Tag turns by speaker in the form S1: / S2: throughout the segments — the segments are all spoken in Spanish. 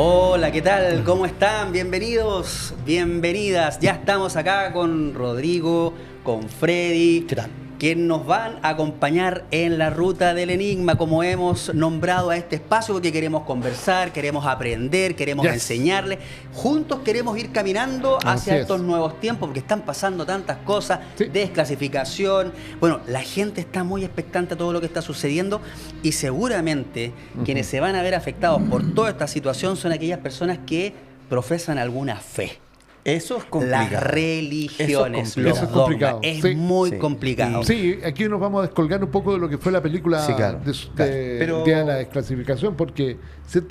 S1: Hola, ¿qué tal? ¿Cómo están? Bienvenidos, bienvenidas. Ya estamos acá con Rodrigo, con Freddy.
S2: ¿Qué tal?
S1: Que nos van a acompañar en la ruta del enigma, como hemos nombrado a este espacio, porque queremos conversar, queremos aprender, queremos enseñarles. Juntos queremos ir caminando hacia estos nuevos tiempos, porque están pasando tantas cosas, desclasificación. Bueno, la gente está muy expectante a todo lo que está sucediendo y seguramente quienes se van a ver afectados por toda esta situación son aquellas personas que profesan alguna fe.
S2: Eso es complicado.
S1: Las religiones,
S2: eso es
S1: los
S2: complicado.
S1: dogmas. Es muy complicado.
S3: Sí, aquí nos vamos a descolgar un poco de lo que fue la película de la desclasificación, porque se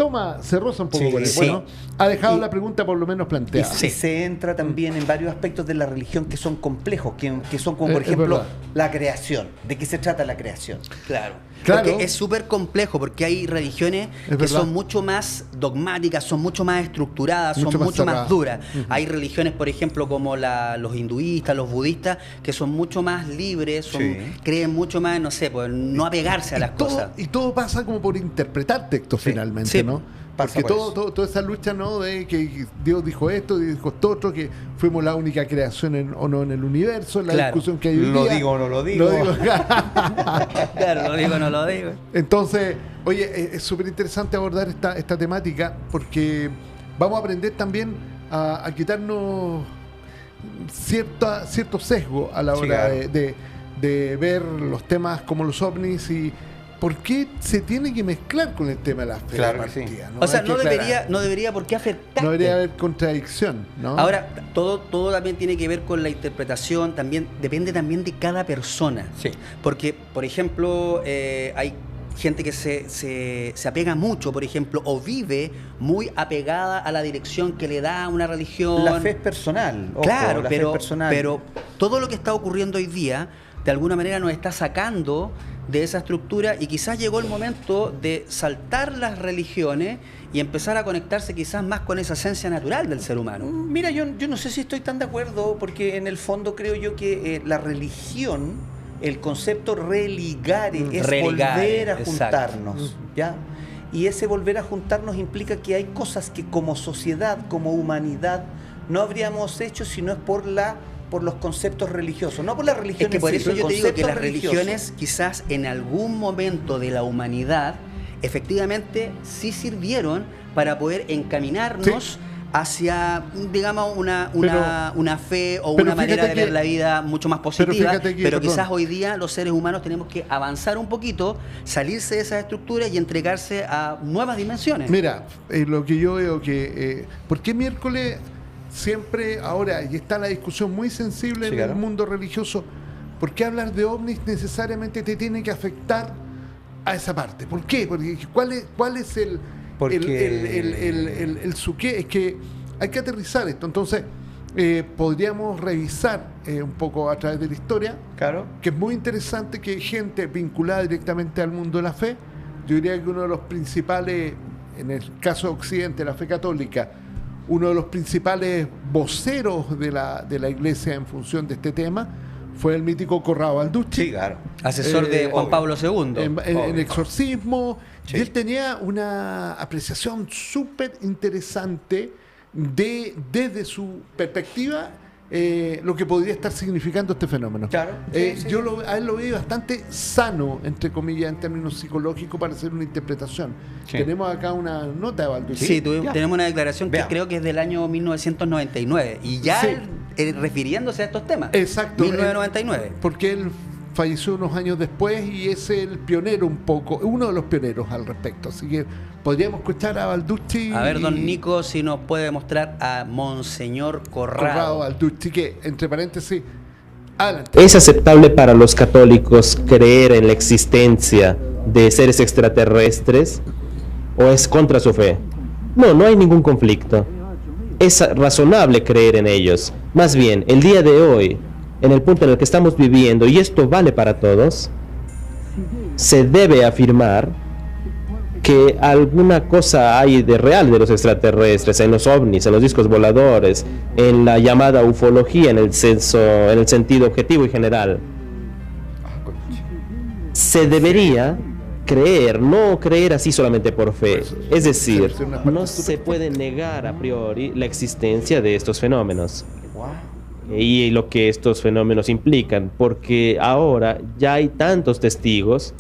S3: roza un poco con eso, ¿no? Ha dejado la pregunta por lo menos planteada.
S2: Y se entra también en varios aspectos de la religión que son complejos, que son como, por ejemplo, la creación. ¿De qué se trata la creación?
S1: Claro. Porque es súper complejo, porque hay religiones que son mucho más dogmáticas, son mucho más estructuradas, son mucho más duras. Hay religiones, por ejemplo, como los hinduistas, los budistas, que son mucho más libres, creen mucho más, no sé, pues no apegarse a las cosas.
S3: Y todo pasa como por interpretar textos finalmente, ¿no? Porque toda esa lucha, ¿no? De que Dios dijo esto, Dios dijo esto otro, que fuimos la única creación o no en el universo, la discusión que hay hoy día.
S2: ¿Lo digo o no lo digo?
S1: Claro, lo digo o no lo digo.
S3: Entonces, oye, es súper interesante abordar esta temática, porque vamos a aprender también a quitarnos cierto sesgo a la hora de ver los temas como los ovnis y ¿por qué se tiene que mezclar con el tema de la fe?
S2: Claro que sí.
S1: ¿no? O sea, no debería por qué afectar.
S3: No debería haber contradicción, ¿no?
S1: Ahora, todo también tiene que ver con la interpretación, también depende también de cada persona. Sí. Porque, por ejemplo, hay gente que se apega mucho, por ejemplo, o vive muy apegada a la dirección que le da una religión.
S2: La fe es personal. Ojo,
S1: claro,
S2: fe es personal.
S1: Pero todo lo que está ocurriendo hoy día, de alguna manera nos está sacando de esa estructura y quizás llegó el momento de saltar las religiones y empezar a conectarse quizás más con esa esencia natural del ser humano.
S2: Mira, yo no sé si estoy tan de acuerdo, porque en el fondo creo yo que la religión, el concepto religare, es volver a juntarnos, ¿ya? Y ese volver a juntarnos implica que hay cosas que como sociedad, como humanidad, no habríamos hecho si no es por los conceptos religiosos, no por las religiones.
S1: Es que por eso yo te digo que las religiones quizás en algún momento de la humanidad efectivamente sí sirvieron para poder encaminarnos hacia, digamos, una fe o una manera de ver la vida mucho más positiva, pero quizás hoy día los seres humanos tenemos que avanzar un poquito, salirse de esas estructuras y entregarse a nuevas dimensiones.
S3: Mira, lo que yo veo que... ¿por qué miércoles siempre ahora, y está la discusión muy sensible en el mundo religioso, ¿por qué hablar de ovnis necesariamente te tiene que afectar a esa parte? ¿Por qué? Porque ¿cuál es el su qué? Es que hay que aterrizar esto. Entonces, podríamos revisar un poco a través de la historia, que es muy interesante que gente vinculada directamente al mundo de la fe, yo diría que uno de los principales, en el caso de Occidente, la fe católica, uno de los principales voceros de la Iglesia en función de este tema fue el mítico Corrado Balducci.
S1: Sí, claro. Asesor de Juan Pablo II.
S3: En exorcismo. Sí. Y él tenía una apreciación súper interesante desde su perspectiva lo que podría estar significando este fenómeno.
S2: Claro.
S3: Yo a él lo veo bastante sano, entre comillas, en términos psicológicos, para hacer una interpretación. Sí. Tenemos acá una nota de Balducci.
S1: Sí, tenemos una declaración que creo que es del año 1999 y ya refiriéndose a estos temas.
S3: Exacto.
S1: 1999.
S3: Porque él falleció unos años después y es el pionero un poco, uno de los pioneros al respecto. Así que podríamos escuchar a Balducci.
S1: A ver, don Nico, si nos puede mostrar a Monseñor Corrado
S3: Balducci, que, entre paréntesis, adelante.
S4: ¿Es aceptable para los católicos creer en la existencia de seres extraterrestres o es contra su fe? No hay ningún conflicto. Es razonable creer en ellos. Más bien, el día de hoy, en el punto en el que estamos viviendo, y esto vale para todos, se debe afirmar que alguna cosa hay de real de los extraterrestres, en los ovnis, en los discos voladores, en la llamada ufología, en el sentido objetivo y general. Se debería creer, no creer así solamente por fe. Es decir, no se puede negar a priori la existencia de estos fenómenos y lo que estos fenómenos implican, porque ahora ya hay tantos testigos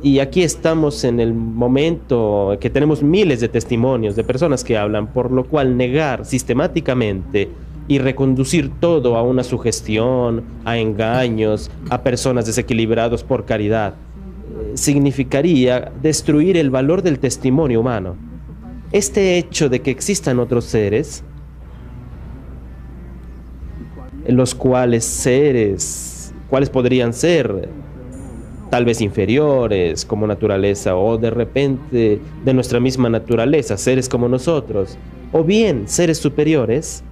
S4: y aquí estamos en el momento que tenemos miles de testimonios de personas que hablan, por lo cual negar sistemáticamente y reconducir todo a una sugestión, a engaños, a personas desequilibrados por caridad, significaría destruir el valor del testimonio humano. Este hecho de que existan otros seres, los cuales podrían ser tal vez inferiores como naturaleza, o de repente de nuestra misma naturaleza, seres como nosotros, o bien seres superiores,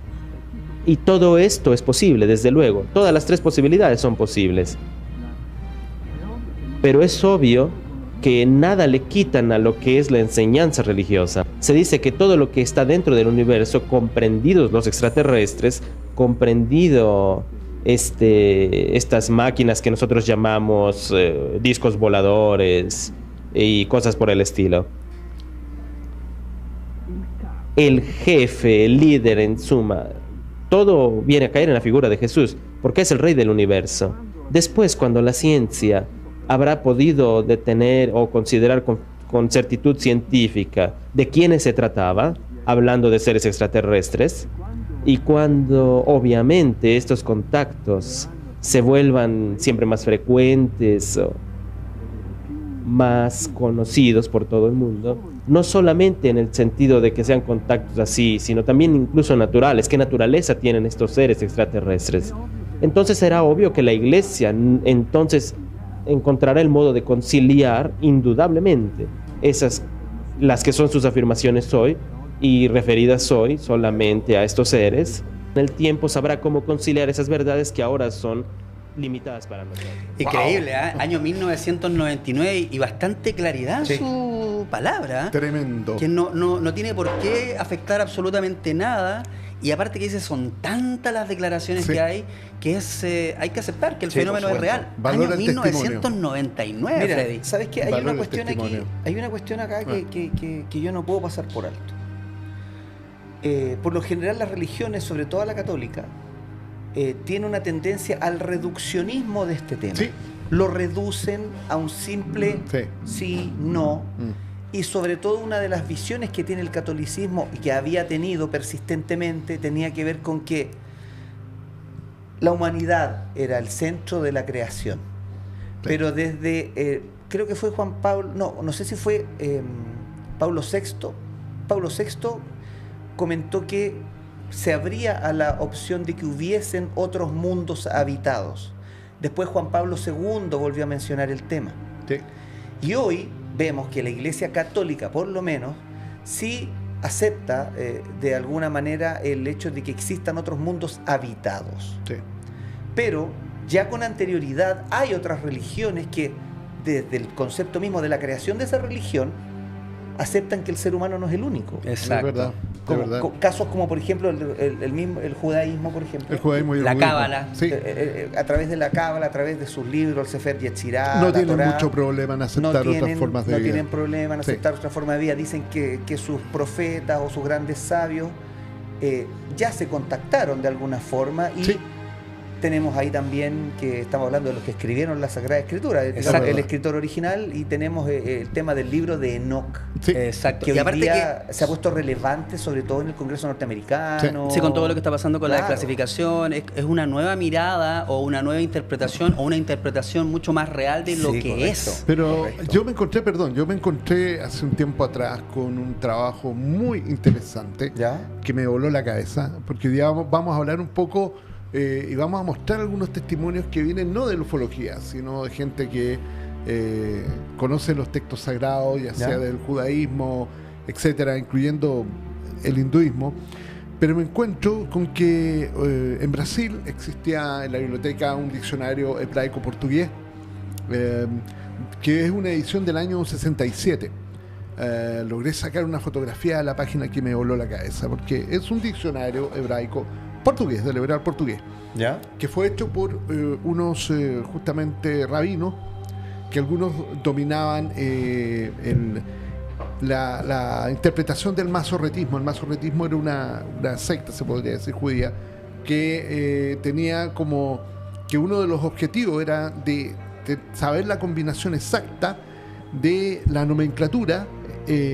S4: y todo esto es posible, desde luego. Todas las tres posibilidades son posibles. Pero es obvio que nada le quitan a lo que es la enseñanza religiosa. Se dice que todo lo que está dentro del universo, comprendidos los extraterrestres, comprendido estas máquinas que nosotros llamamos discos voladores y cosas por el estilo. El jefe, el líder en suma, todo viene a caer en la figura de Jesús, porque es el rey del universo. Después, cuando la ciencia habrá podido detener o considerar con certitud científica de quiénes se trataba, hablando de seres extraterrestres, y cuando obviamente estos contactos se vuelvan siempre más frecuentes o más conocidos por todo el mundo, no solamente en el sentido de que sean contactos así, sino también incluso naturales. ¿Qué naturaleza tienen estos seres extraterrestres? Entonces será obvio que la Iglesia entonces encontrará el modo de conciliar indudablemente las que son sus afirmaciones hoy y referidas hoy solamente a estos seres. En el tiempo sabrá cómo conciliar esas verdades que ahora son limitadas para nosotros.
S1: Increíble, ¿eh? Año 1999 y bastante claridad en su palabra.
S3: Tremendo.
S1: Que no tiene por qué afectar absolutamente nada. Y aparte que dice, son tantas las declaraciones que hay que hay que aceptar que el fenómeno es real.
S3: Valora
S1: Año 1999,
S2: Mira,
S1: Freddy.
S2: ¿sabes qué? Hay una cuestión aquí, hay una cuestión acá que yo no puedo pasar por alto. Por lo general las religiones, sobre todo la católica, tiene una tendencia al reduccionismo de este tema. Sí. Lo reducen a un simple sí, no. Y sobre todo una de las visiones que tiene el catolicismo y que había tenido persistentemente tenía que ver con que la humanidad era el centro de la creación. Sí. Pero desde, creo que fue Juan Pablo, no sé si fue Pablo VI. Pablo VI comentó que se abría a la opción de que hubiesen otros mundos habitados. Después Juan Pablo II volvió a mencionar el tema. Sí. Y hoy vemos que la Iglesia Católica, por lo menos, sí acepta de alguna manera el hecho de que existan otros mundos habitados. Sí. Pero ya con anterioridad hay otras religiones que, desde el concepto mismo de la creación de esa religión, aceptan que el ser humano no es el único.
S1: Exacto.
S3: Es verdad.
S2: Casos como, por ejemplo, el judaísmo, por ejemplo.
S3: El judaísmo y
S1: la cábala.
S3: Sí.
S2: A través de la cábala, a través de sus libros, el Sefer Yetzirah,
S3: no tienen mucho problema en aceptar otras formas de vida.
S2: No tienen problema en aceptar otra forma de vida. Dicen que sus profetas o sus grandes sabios ya se contactaron de alguna forma y tenemos ahí también que estamos hablando de los que escribieron la Sagrada Escritura, el escritor original, y tenemos el tema del libro de Enoch.
S1: Sí. Exacto.
S2: Que hoy día se ha puesto relevante, sobre todo en el Congreso norteamericano.
S1: Sí, con todo lo que está pasando con la desclasificación. Es una nueva mirada o una nueva interpretación o una interpretación mucho más real de lo que es.
S3: Pero yo me encontré hace un tiempo atrás con un trabajo muy interesante que me voló la cabeza, porque digamos, vamos a hablar un poco y vamos a mostrar algunos testimonios que vienen no de la ufología, sino de gente que conoce los textos sagrados, ya sea del judaísmo, etcétera, incluyendo el hinduismo. Pero me encuentro con que en Brasil existía en la biblioteca un diccionario hebraico-portugués, que es una edición del año 67. Logré sacar una fotografía de la página que me voló la cabeza, porque es un diccionario hebraico portugués, del hebreo portugués, que fue hecho por unos justamente rabinos que algunos dominaban la interpretación del masorretismo. El masorretismo era una secta, se podría decir, judía, que tenía como que uno de los objetivos era de saber la combinación exacta de la nomenclatura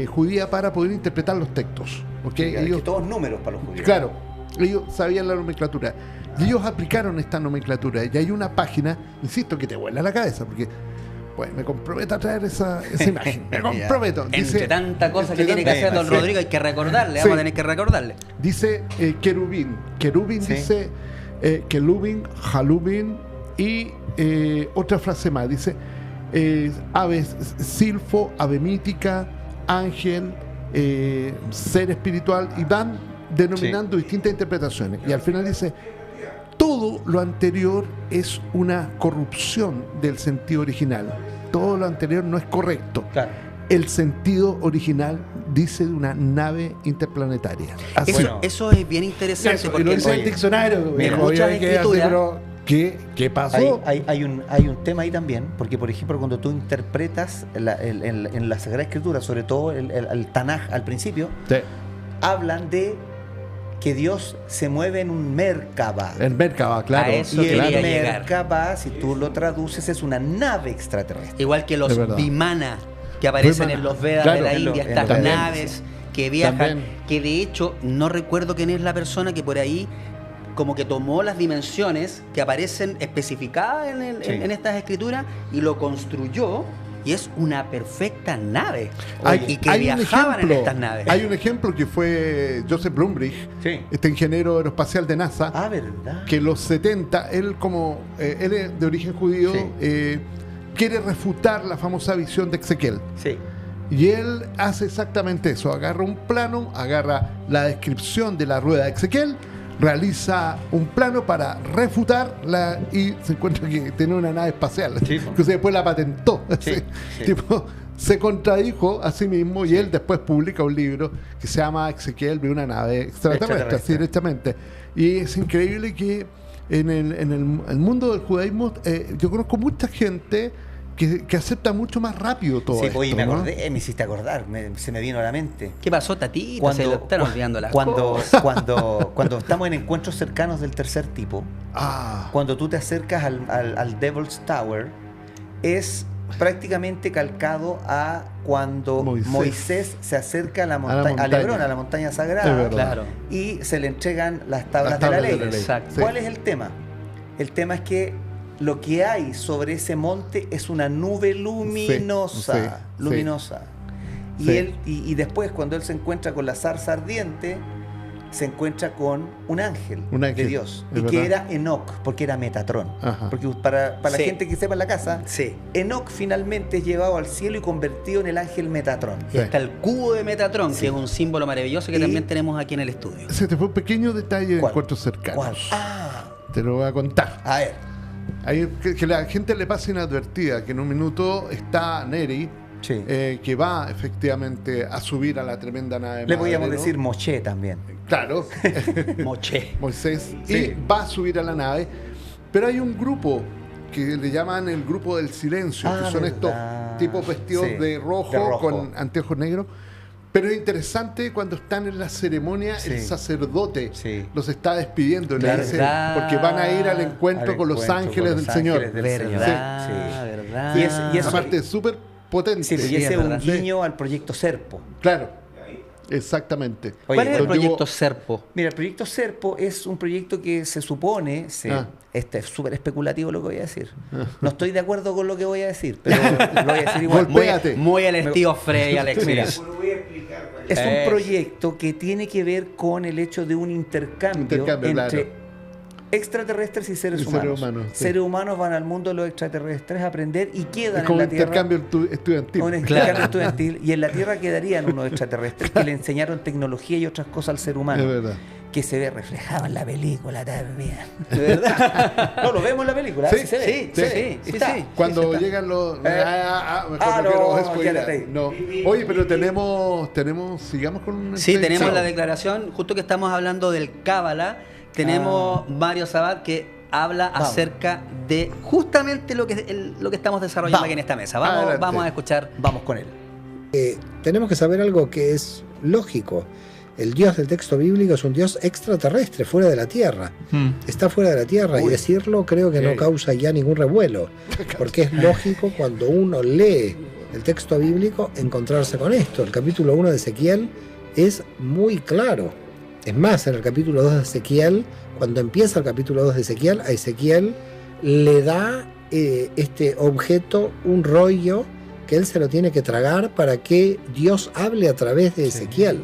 S3: judía para poder interpretar los textos. ¿Okay?
S2: Ellos, que todos números para los judíos.
S3: Claro, ellos sabían la nomenclatura y ellos aplicaron esta nomenclatura, y hay una página, insisto, que te vuela la cabeza, porque pues me comprometo a traer esa imagen, me comprometo.
S1: Entre tanta cosa que tiene que hacer don Rodrigo, hay que recordarle, vamos a tener que recordarle.
S3: Dice querubín, dice kelubin, jalubin, y otra frase más, dice aves, silfo, ave mítica, ángel, ser espiritual, y van denominando distintas interpretaciones, y al final dice: todo lo anterior es una corrupción del sentido original. Todo lo anterior no es correcto.
S2: Claro.
S3: El sentido original dice de una nave interplanetaria.
S1: Eso es bien interesante.
S3: Eso, porque lo dice el diccionario.
S1: Muchas escrituras.
S3: ¿Qué pasó?
S2: Hay un tema ahí también, porque por ejemplo cuando tú interpretas en la Sagrada Escritura, sobre todo el Tanaj al principio,
S3: sí,
S2: hablan de que Dios se mueve en un Merkabah.
S3: El Merkabah, claro.
S1: A eso
S2: y el
S1: quería
S2: Merkabah, si tú lo traduces, es una nave extraterrestre.
S1: Igual que los Vimana que aparecen en los Vedas, claro, de la India, estas naves que viajan, también, que de hecho no recuerdo quién es la persona que por ahí como que tomó las dimensiones que aparecen especificadas en estas escrituras y lo construyó. Y es una perfecta nave. Y que viajaban en estas naves.
S3: Hay un ejemplo que fue Joseph Blumrich,
S2: sí,
S3: este ingeniero aeroespacial de NASA.
S2: Ah, ¿verdad?
S3: Que en los 70, él es de origen judío, sí, quiere refutar la famosa visión de Ezequiel.
S2: Sí.
S3: Y él hace exactamente eso. Agarra un plano, agarra la descripción de la rueda de Ezequiel, realiza un plano para refutarla y se encuentra que tiene una nave espacial, sí, que después la patentó.
S2: Sí, sí.
S3: Tipo, se contradijo a sí mismo, y él después publica un libro que se llama Ezequiel ve una nave extraterrestre, así directamente. Y es increíble que en el mundo del judaísmo yo conozco mucha gente que acepta mucho más rápido todo esto.
S2: Oye, me acordé, me hiciste acordar, se me vino a la mente.
S1: ¿Qué pasó, Tatito? Se lo están olvidando las
S2: cosas. Cuando estamos en encuentros cercanos del tercer tipo, cuando tú te acercas al Devil's Tower, es prácticamente calcado a cuando Moisés se acerca a la montaña, al Hebrón, a la montaña sagrada,
S1: claro,
S2: y se le entregan las tablas de la ley.
S1: Exacto.
S2: ¿Cuál es el tema? El tema es que lo que hay sobre ese monte es una nube luminosa, luminosa.
S3: Sí.
S2: Y después, cuando él se encuentra con la zarza ardiente, se encuentra con un ángel de Dios, y que era Enoc, porque era Metatrón. Ajá. Porque para la gente que sepa en la casa, Enoc finalmente es llevado al cielo y convertido en el ángel Metatrón.
S1: Y está el cubo de Metatrón, que es un símbolo maravilloso que también tenemos aquí en el estudio.
S3: Se te fue un pequeño detalle de encuentros cercanos. Te lo voy a contar.
S2: A ver.
S3: Que la gente le pase inadvertida que en un minuto está Neri, que va efectivamente a subir a la tremenda nave.
S2: Le podíamos decir Moshe también.
S3: Claro. Moisés. Y va a subir a la nave. Pero hay un grupo que le llaman el grupo del silencio, que son estos tipos vestidos de rojo con anteojos negros. Pero es interesante cuando están en la ceremonia, el sacerdote los está despidiendo, le dice, porque van a ir al encuentro con los ángeles del Señor.
S1: ¿Verdad?
S3: Y es aparte súper potente.
S2: Sí, y ese es un guiño al proyecto Serpo.
S3: Claro. Exactamente.
S1: ¿Cuál es el proyecto Serpo?
S2: Mira, el proyecto Serpo es un proyecto que se supone, este es súper especulativo lo que voy a decir. No estoy de acuerdo con lo que voy a decir, pero lo voy a decir igual.
S1: Muy al estilo Frey, Alex. Mira.
S2: Es un proyecto que tiene que ver con el hecho de un intercambio entre extraterrestres y seres humanos. Seres humanos van al mundo de los extraterrestres a aprender y quedan en la Tierra.
S3: Intercambio estudiantil.
S2: Un intercambio estudiantil. Y en la Tierra quedarían unos extraterrestres que le enseñaron tecnología y otras cosas al ser humano.
S3: Es verdad.
S2: Que se ve reflejado en la película también. ¿De verdad? No, lo vemos en la película.
S1: Sí.
S3: Cuando llegan los... no. Oye, pero tenemos... Sigamos con...
S1: Sí, tenemos la declaración. Justo que estamos hablando del Cábala, tenemos Mario Sabat, que habla acerca de justamente lo que estamos desarrollando aquí en esta mesa. Vamos a escuchar.
S2: Vamos con él.
S5: Tenemos que saber algo que es lógico. El Dios del texto bíblico es un Dios extraterrestre, fuera de la Tierra. Está fuera de la Tierra. Y decirlo creo que no causa ya ningún revuelo. Porque es lógico cuando uno lee el texto bíblico encontrarse con esto. El capítulo 1 de Ezequiel es muy claro. Es más, en el capítulo 2 de Ezequiel, cuando empieza el capítulo 2 de Ezequiel, a Ezequiel le da este objeto un rollo que él se lo tiene que tragar para que Dios hable a través de Ezequiel.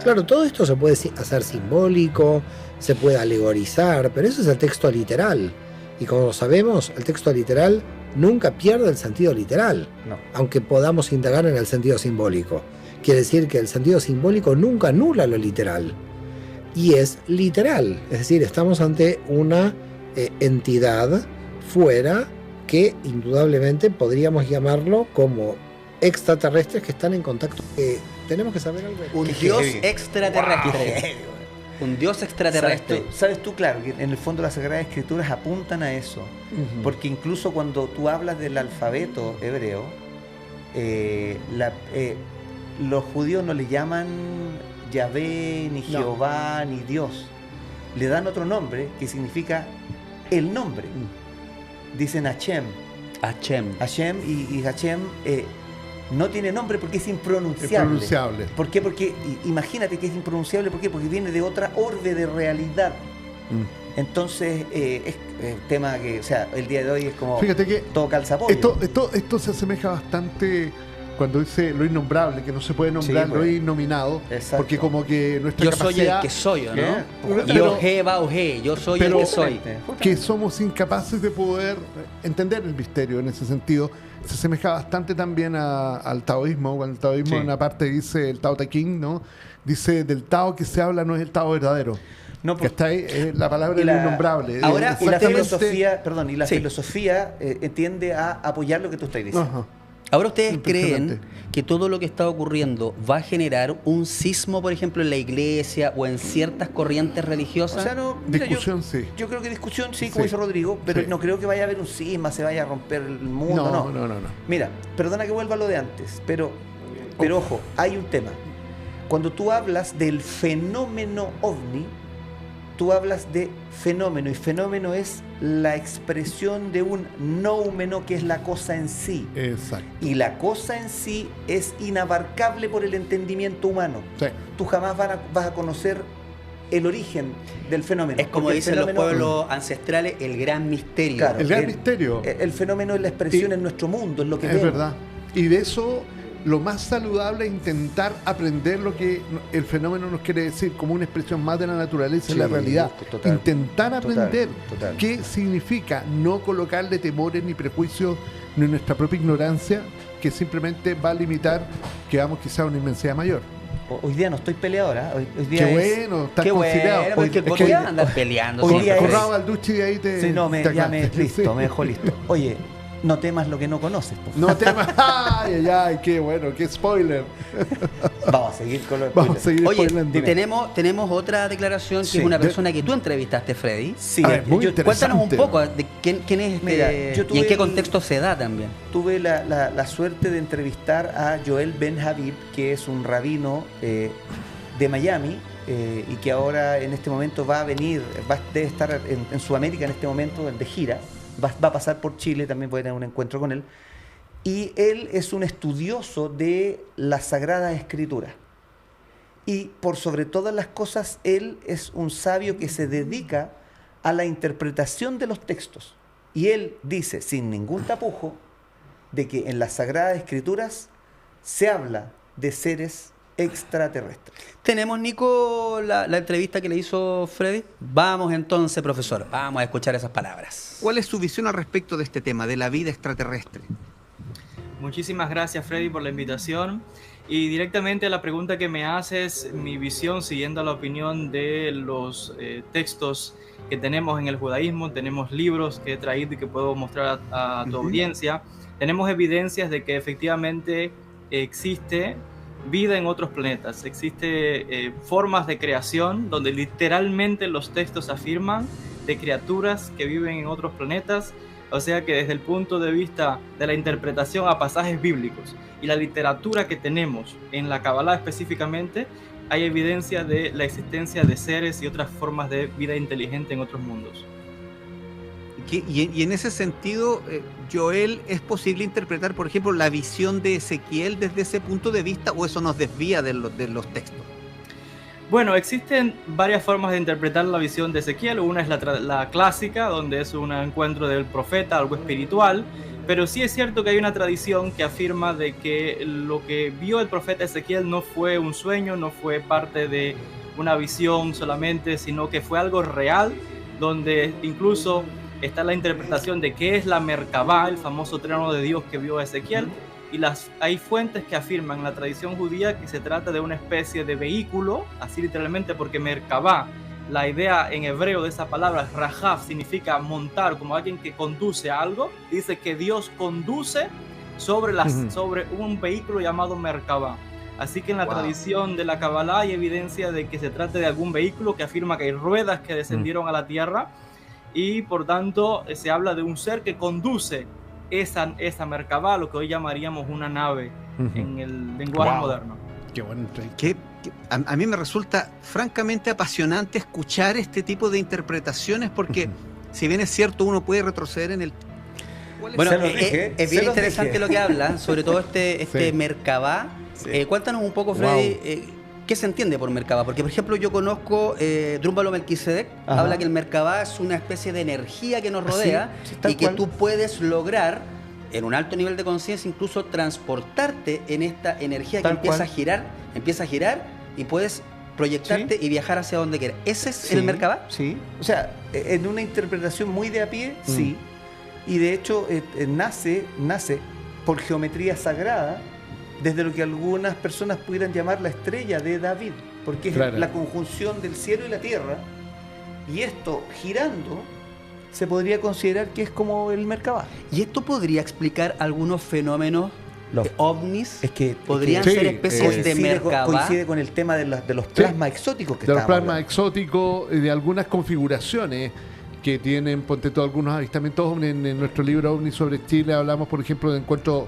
S5: Claro, todo esto se puede hacer simbólico, se puede alegorizar, pero eso es el texto literal. Y como sabemos, el texto literal nunca pierde el sentido literal, aunque podamos indagar en el sentido simbólico. Quiere decir que el sentido simbólico nunca anula lo literal. Y es literal, es decir, estamos ante una entidad fuera que indudablemente podríamos llamarlo como extraterrestres que están en contacto. Tenemos que saber algo.
S1: Un Dios extraterrestre. Wow. Un Dios extraterrestre.
S2: ¿Sabes tú, claro, que en el fondo las Sagradas Escrituras apuntan a eso? Porque incluso cuando tú hablas del alfabeto hebreo, los judíos no le llaman Yahvé, ni Jehová, ni Dios. Le dan otro nombre que significa el nombre. Dicen Hashem. Hashem y Hashem no tiene nombre porque es impronunciable. ¿Por qué? Porque imagínate que es impronunciable. ¿Por qué? Porque viene de otra orbe de realidad. Entonces es un tema que, o sea, el día de hoy es como, fíjate que todo calza pollo.
S3: Esto se asemeja bastante cuando dice lo innombrable, que no se puede nombrar lo innominado. Exacto. Porque como que nuestra capacidad...
S1: Yo soy el que soy, ¿no? Yo soy el que soy.
S3: Que somos incapaces de poder entender el misterio en ese sentido. Se asemeja bastante también al taoísmo. Cuando el taoísmo en una parte dice, el Tao Te Ching, ¿no? Dice, del Tao que se habla no es el Tao verdadero. No, que está ahí, la palabra es innombrable.
S2: Ahora, y la filosofía, tiende a apoyar lo que tú estás diciendo.
S1: Ahora, ¿ustedes creen que todo lo que está ocurriendo va a generar un sismo, por ejemplo, en la iglesia o en ciertas corrientes religiosas?
S2: O sea, discusión, yo creo que discusión, como dice Rodrigo, pero no creo que vaya a haber un sisma, se vaya a romper el mundo, no. Mira, perdona que vuelva a lo de antes, pero ojo, hay un tema. Cuando tú hablas del fenómeno ovni, tú hablas de fenómeno, y fenómeno es la expresión de un noumeno, que es la cosa en sí.
S3: Exacto.
S2: Y la cosa en sí es inabarcable por el entendimiento humano. Sí. Tú jamás vas a conocer el origen del fenómeno.
S1: Es como dicen los pueblos ancestrales, el gran misterio.
S2: Claro,
S3: el gran misterio.
S2: El fenómeno es la expresión en nuestro mundo, es lo que vemos.
S3: Es verdad. Y de eso... lo más saludable es intentar aprender lo que el fenómeno nos quiere decir, como una expresión más de la naturaleza y la realidad. Intentar aprender qué significa, no colocarle temores ni prejuicios ni nuestra propia ignorancia, que simplemente va a limitar que hagamos quizá una inmensidad mayor.
S2: Hoy día no estoy peleadora. Hoy día
S3: qué bueno, estás conciliado.
S1: ¿Por qué andas peleando?
S3: Corrado al duche y ahí te...
S2: Sí, no, me dejó listo. Oye, no temas lo que no conoces.
S3: No temas. Ay, qué bueno, qué spoiler.
S2: Vamos a seguir con los spoilers.
S1: Oye, tenemos otra declaración que es una persona que tú entrevistaste, Freddy.
S2: Sí,
S1: cuéntanos un poco de quién es y en qué contexto se da también.
S2: Tuve la suerte de entrevistar a Joel Ben Habib, que es un rabino de Miami, y que ahora en este momento va a venir, debe estar en Sudamérica en este momento de gira. Va a pasar por Chile, también voy a tener un encuentro con él. Y él es un estudioso de la Sagrada Escritura. Y por sobre todas las cosas, él es un sabio que se dedica a la interpretación de los textos. Y él dice, sin ningún tapujo, de que en las Sagradas Escrituras se habla de seres extraterrestres.
S1: Tenemos, Nico, la entrevista que le hizo Freddy. Vamos entonces, profesor, vamos a escuchar esas palabras.
S6: ¿Cuál es su visión al respecto de este tema, de la vida extraterrestre?
S7: Muchísimas gracias, Freddy, por la invitación. Y directamente a la pregunta que me haces, mi visión, siguiendo la opinión de los textos que tenemos en el judaísmo, tenemos libros que he traído y que puedo mostrar a tu audiencia. Tenemos evidencias de que efectivamente existe vida en otros planetas, existe formas de creación donde literalmente los textos afirman de criaturas que viven en otros planetas. O sea que desde el punto de vista de la interpretación a pasajes bíblicos y la literatura que tenemos en la Kabbalah específicamente, hay evidencia de la existencia de seres y otras formas de vida inteligente en otros mundos.
S6: Y en ese sentido, Joel, ¿es posible interpretar, por ejemplo, la visión de Ezequiel desde ese punto de vista, o eso nos desvía de los textos?
S7: Bueno, existen varias formas de interpretar la visión de Ezequiel. Una es la clásica, donde es un encuentro del profeta, algo espiritual, pero sí es cierto que hay una tradición que afirma de que lo que vio el profeta Ezequiel no fue un sueño, no fue parte de una visión solamente, sino que fue algo real, donde incluso está la interpretación de qué es la Merkabah, el famoso trono de Dios que vio a Ezequiel, y hay fuentes que afirman en la tradición judía que se trata de una especie de vehículo, así literalmente, porque Merkabah, la idea en hebreo de esa palabra, Rahav, significa montar, como alguien que conduce algo. Dice que Dios conduce sobre un vehículo llamado Merkabah. Así que en la tradición de la Kabbalah hay evidencia de que se trata de algún vehículo que afirma que hay ruedas que descendieron a la tierra, y por tanto se habla de un ser que conduce esa Merkabah, lo que hoy llamaríamos una nave en el lenguaje moderno.
S3: Qué bueno.
S6: A mí me resulta francamente apasionante escuchar este tipo de interpretaciones, porque si bien es cierto, uno puede retroceder en el...
S1: Bueno, es bien interesante lo que habla, sobre todo este Merkabah. Sí. Cuéntanos un poco, Freddy, ¿qué se entiende por Merkabah? Porque, por ejemplo, yo conozco Drúmbalo Melquisedec, habla que el Merkabah es una especie de energía que nos rodea, y que tú puedes lograr, en un alto nivel de conciencia, incluso transportarte en esta energía que empieza a girar y puedes proyectarte y viajar hacia donde quieras. ¿Ese es el Merkabah?
S2: Sí, o sea, en una interpretación muy de a pie, sí. Y de hecho nace por geometría sagrada, desde lo que algunas personas pudieran llamar la estrella de David, porque es la conjunción del cielo y la tierra, y esto girando se podría considerar que es como el Merkabah.
S1: ¿Y esto podría explicar algunos fenómenos ovnis?
S2: Podrían
S1: ser especies de Merkabah.
S2: Coincide con el tema de los plasmas exóticos que
S3: de los plasmas exóticos, de algunas configuraciones que tienen, ponte todo, algunos avistamientos ovni. En nuestro libro OVNI sobre Chile hablamos, por ejemplo, de encuentros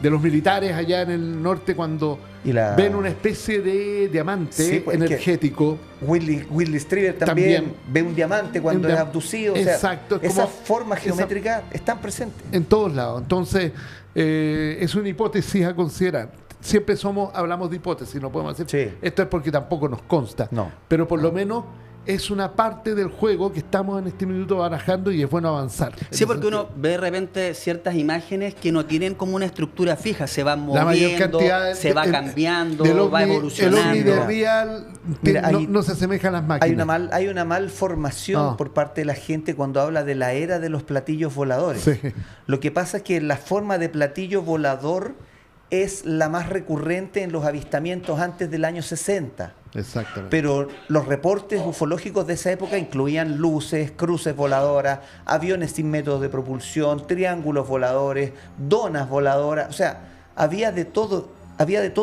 S3: de los militares allá en el norte, cuando ven una especie de diamante energético.
S2: Willy Strieber también ve un diamante cuando es abducido.
S3: Exacto.
S2: Esas formas geométricas están presentes
S3: en todos lados. Entonces, es una hipótesis a considerar. Siempre hablamos de hipótesis, no podemos decir esto es porque tampoco nos consta. Pero por lo menos es una parte del juego que estamos en este minuto barajando, y es bueno avanzar.
S1: Sí, porque uno ve de repente ciertas imágenes que no tienen como una estructura fija, se van moviendo, se va cambiando, va evolucionando.
S3: El ovni de Real no se asemeja a las máquinas.
S2: Hay una malformación por parte de la gente cuando habla de la era de los platillos voladores. Lo que pasa es que la forma de platillo volador es la más recurrente en los avistamientos antes del año 60.
S3: Exactamente.
S2: Pero los reportes ufológicos de esa época incluían luces, cruces voladoras, aviones sin métodos de propulsión, triángulos voladores, donas voladoras. O sea, había de todo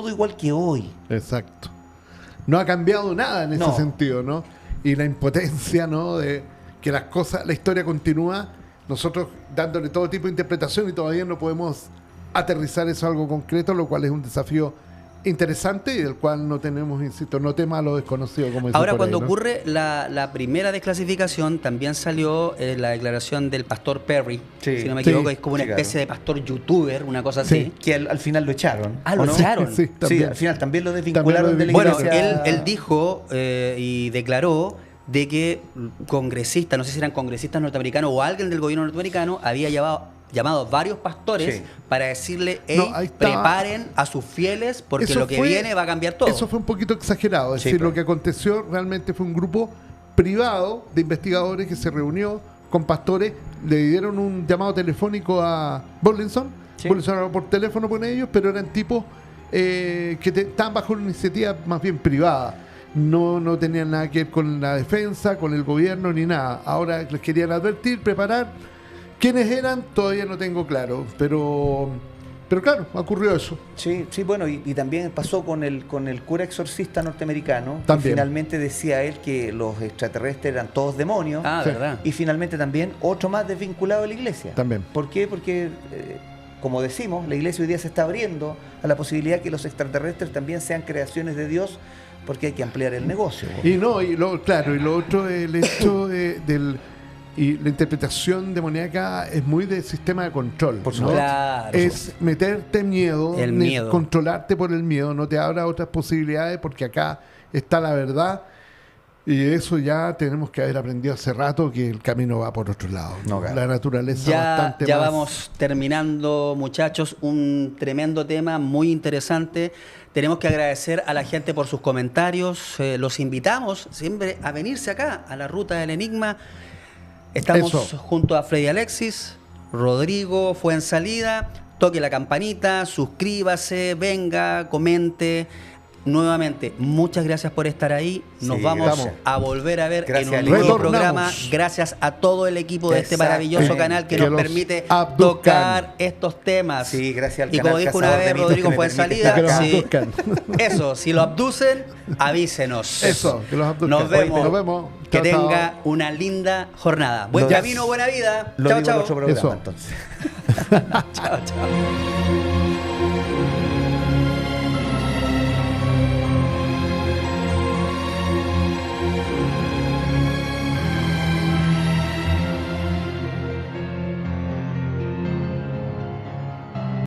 S2: igual que hoy.
S3: Exacto. No ha cambiado nada en ese sentido, ¿no? Y la impotencia, ¿no? De que la historia continúa, nosotros dándole todo tipo de interpretación, y todavía no podemos aterrizar eso a algo concreto, lo cual es un desafío interesante y del cual no tenemos, insisto, no tema a lo desconocido, como dice.
S1: Ahora, cuando ocurre la primera desclasificación, también salió la declaración del pastor Perry, si no me equivoco, es como una especie de pastor youtuber, una cosa así.
S2: Que al final lo echaron.
S1: ¿Lo echaron?
S2: Sí, al final también lo desvincularon de la iglesia.
S1: Bueno, él dijo y declaró de que congresistas, no sé si eran congresistas norteamericanos o alguien del gobierno norteamericano, había llamado a varios pastores para decirle, preparen a sus fieles porque eso lo que viene va a cambiar todo.
S3: Eso fue un poquito exagerado. Es decir, lo que aconteció realmente fue un grupo privado de investigadores que se reunió con pastores, le dieron un llamado telefónico a Burlinson. Burlinson habló por teléfono con ellos, pero eran tipos que estaban bajo una iniciativa más bien privada. No tenían nada que ver con la defensa, con el gobierno, ni nada. Ahora les querían advertir, preparar. ¿Quiénes eran? Todavía no tengo claro, pero Pero claro, ocurrió eso.
S2: Sí, sí, bueno, y también pasó con el cura exorcista norteamericano,
S3: también.
S2: Que finalmente decía él que los extraterrestres eran todos demonios.
S1: Ah, verdad.
S2: Y finalmente también otro más desvinculado a la iglesia.
S3: También.
S2: ¿Por qué? Porque, como decimos, la iglesia hoy día se está abriendo a la posibilidad que los extraterrestres también sean creaciones de Dios, porque hay que ampliar el negocio.
S3: Y no, y lo otro, el hecho y la interpretación demoníaca es muy del sistema de control.
S2: Por supuesto.
S1: Claro.
S3: Es meterte miedo,
S1: El miedo.
S3: controlarte por el miedo, no te abra otras posibilidades porque acá está la verdad. Y eso ya tenemos que haber aprendido hace rato, que el camino va por otro lado.
S2: No, claro.
S3: La naturaleza bastante
S1: ya
S3: más.
S1: vamos terminando, muchachos. Un tremendo tema, muy interesante. Tenemos que agradecer a la gente por sus comentarios. Los invitamos siempre a venirse acá, a la Ruta del Enigma. Estamos junto a Freddy Alexis, Rodrigo Fuensalida. Toque la campanita, suscríbase, venga, comente. Nuevamente, muchas gracias por estar ahí. Nos vamos a volver a ver en un nuevo programa. Gracias a todo el equipo de este maravilloso canal que nos permite tocar estos temas.
S2: Sí, gracias al
S1: y como dijo una vez Rodrigo Fuensalida, eso, si lo abducen, avísenos.
S3: Eso, que los abducan.
S1: Nos vemos.
S3: Nos vemos.
S1: Que
S3: Chao,
S1: tenga
S3: chao.
S1: una linda jornada. Buen camino, buena vida.
S2: Lo
S1: Chao,
S2: digo en
S1: chao.
S2: otro programa,
S3: Eso.
S2: entonces.
S1: Chao, chao.